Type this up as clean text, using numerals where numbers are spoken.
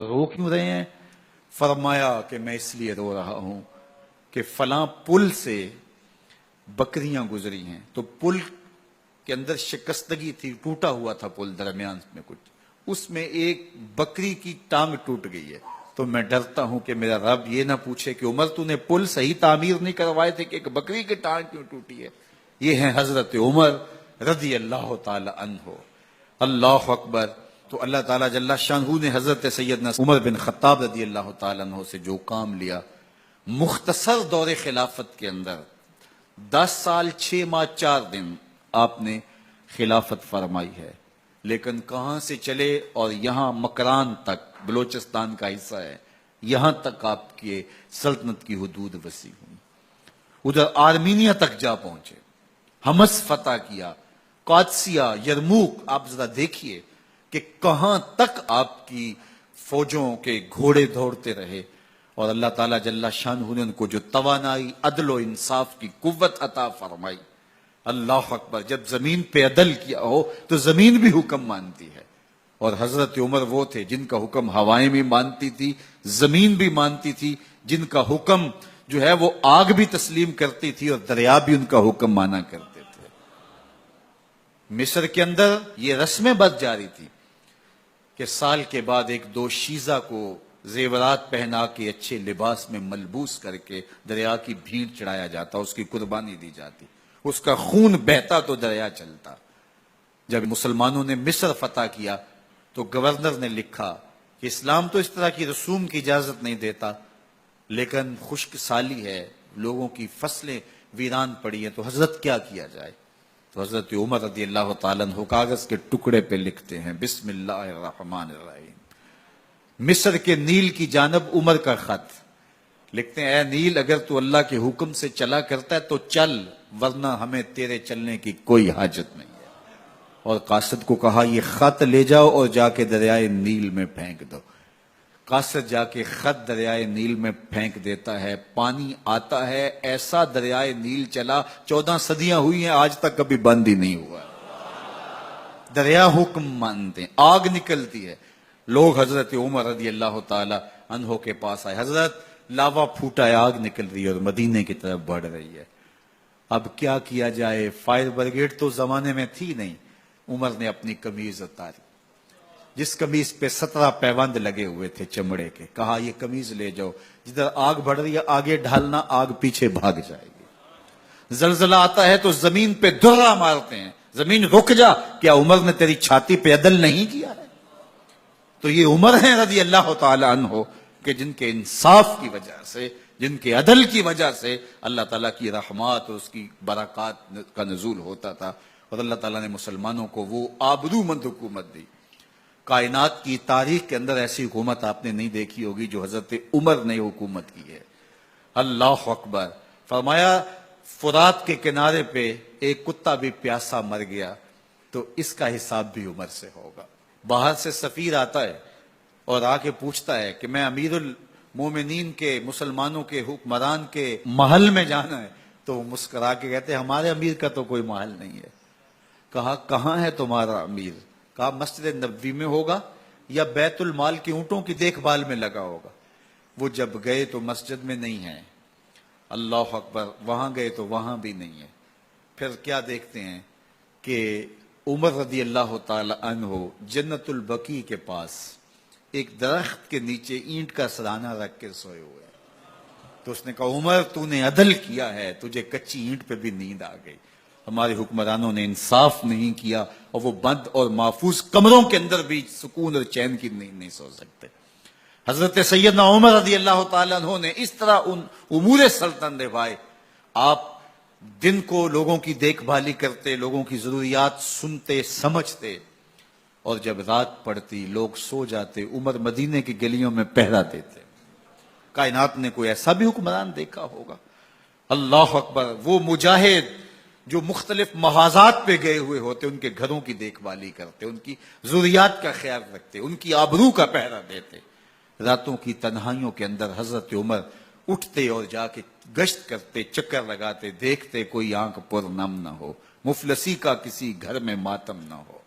रो क्यों रहे हैं? फरमाया कि मैं इसलिए रो रहा हूं कि फलां पुल से बकरियां गुजरी हैं, तो पुल के अंदर शिकस्तगी थी, टूटा हुआ था पुल दरमियान में कुछ, उसमें एक बकरी की टांग टूट गई है। तो मैं डरता हूं कि मेरा रब ये ना पूछे कि उमर तूने पुल सही तामीर नहीं करवाए थे कि एक बकरी की टांग क्यों टूटी है। ये है हजरत उमर रजी अल्लाह ताला अन्हो। अल्लाह अकबर। तो अल्लाह ताला जल्ला शानहू ने हजरत सैयदना उमर बिन खत्ताब रजी अल्लाह ताला अन्हो से जो काम लिया, मुख्तसर दौरे खिलाफत के अंदर 10 साल 6 माह 4 दिन आपने खिलाफत फरमाई है, लेकिन कहां से चले और यहां मकरान तक, बलोचिस्तान का हिस्सा है, यहां तक आपके सल्तनत की हुदूद वसी हुई। उधर आर्मीनिया तक जा पहुंचे, हमस फतह किया, कादसिया, यरमूक। आप जरा देखिए कि कहां तक आपकी फौजों के घोड़े दौड़ते रहे, और अल्लाह ताला जल्ला शानहू ने उनको जो तवानाई, अदल और इंसाफ की कुव्वत अता फरमाई। अल्लाह अकबर। जब जमीन पे अदल किया हो तो जमीन भी हुक्म मानती है, और हजरत उमर वो थे जिनका हुक्म हवाएं भी मानती थी, जमीन भी मानती थी, जिनका हुक्म जो है वो आग भी तस्लीम करती थी और दरिया भी उनका हुक्म माना करते थे। मिस्र के अंदर ये रस्में बद जारी थी कि साल के बाद एक दो शीजा को जेवरात पहना के अच्छे लिबास में मलबूस करके दरिया की भीड़ चढ़ाया जाता, उसकी कुर्बानी दी जाती, उसका खून बहता तो दरिया चलता। जब मुसलमानों ने मिस्र फतह किया तो गवर्नर ने लिखा कि इस्लाम तो इस तरह की रसूम की इजाजत नहीं देता, लेकिन खुश्क साली है, लोगों की फसलें वीरान पड़ी हैं, तो हजरत क्या किया जाए। तो हजरत उमर रज़ी अल्लाह ताला अन्हु कागज के टुकड़े पे लिखते हैं, बिस्मिल्लाहिर्रहमानिर्रहीम। मिस्र के नील की जानब उमर का खत लिखते हैं, ऐ नील, अगर तू अल्लाह के हुक्म से चला करता है तो चल, वरना हमें तेरे चलने की कोई हाजत नहीं है। और कासिद को कहा, ये खत ले जाओ और जाके दरियाए नील में फेंक दो। कासिद जाके खत दरियाए नील में फेंक देता है, पानी आता है, ऐसा दरियाए नील चला, 14 सदियां हुई हैं, आज तक कभी बंद ही नहीं हुआ। दरिया हुक्म मानते, आग निकलती है। लोग हजरत उमर रज़ी अल्लाह ताला अन्हो के पास आए, हजरत लावा फूटा है, आग निकल रही है और मदीने की तरफ बढ़ रही है, अब क्या किया जाए। फायर ब्रिगेड तो जमाने में थी नहीं। उमर ने अपनी कमीज उतारी, जिस कमीज पे 17 पैबंद लगे हुए थे चमड़े के, कहा ये कमीज ले जाओ, जिधर आग बढ़ रही है आगे ढालना, आग पीछे भाग जाएगी। जलजला आता है तो जमीन पे दुर्रा मारते हैं, जमीन रुक जा, क्या उमर ने तेरी छाती पे अदल नहीं किया है। तो ये उमर है रज़ी अल्लाह ताला अन्हो कि जिनके इंसाफ की वजह से, जिनके अदल की वजह से अल्लाह ताला की रहमत और उसकी बरक़ात का नज़ूल होता था, और अल्लाह ताला ने मुसलमानों को वो आबरूमंद हुकूमत दी। कायनात की तारीख के अंदर ऐसी हुकूमत आपने नहीं देखी होगी जो हजरत उमर ने हुकूमत की है। अल्लाह अकबर। फरमाया, फुरात के किनारे पे एक कुत्ता भी प्यासा मर गया तो इसका हिसाब भी उमर से होगा। बाहर से सफीर आता है और आके पूछता है कि मैं अमीरुल मोमिनीन के, मुसलमानों के हुक्मरान के महल में जाना है, तो वो मुस्कुरा के कहते हैं, हमारे अमीर का तो कोई महल नहीं है। कहा, कहाँ है तुम्हारा अमीर? कहा, मस्जिद नबवी में होगा या बैतुल माल के ऊंटों की देखभाल में लगा होगा। वो जब गए तो मस्जिद में नहीं है। अल्लाह अकबर। वहां गए तो वहां भी नहीं है। फिर क्या देखते हैं कि उमर रज़ी अल्लाह ताला अन्हो जन्नतुल बकी के पास एक दरख्त के नीचे ईंट का सराना रख के सोए हुए हैं। तो उसने कहा, उमर तूने अदल किया है, तुझे कच्ची ईंट पे भी नींद आ गई। हमारे हुक्मरानों ने इंसाफ नहीं किया, और वो बंद और महफूज कमरों के अंदर भी सुकून और चैन की नींद नहीं सो सकते। हजरत सैयदना उमर रज़ी अल्लाह ताला अन्हो ने इस तरह उन उमूर सल्तनत निभाए। आप दिन को लोगों की देखभाली करते, लोगों की जरूरियात सुनते समझते, और जब रात पड़ती लोग सो जाते, उमर मदीने की गलियों में पहरा देते। कायनात ने कोई ऐसा भी हुक्मरान देखा होगा? अल्लाह अकबर। वो मुजाहिद जो मुख्तलिफ महाजात पे गए हुए होते, उनके घरों की देखभाली करते, उनकी जरूरियात का ख्याल रखते, उनकी आबरू का पहरा देते। रातों की तन्हाइयों के अंदर हजरत उमर उठते और जाके गश्त करते, चक्कर लगाते, देखते कोई आंख पुर नम न हो, मुफलसी का किसी घर में मातम न हो।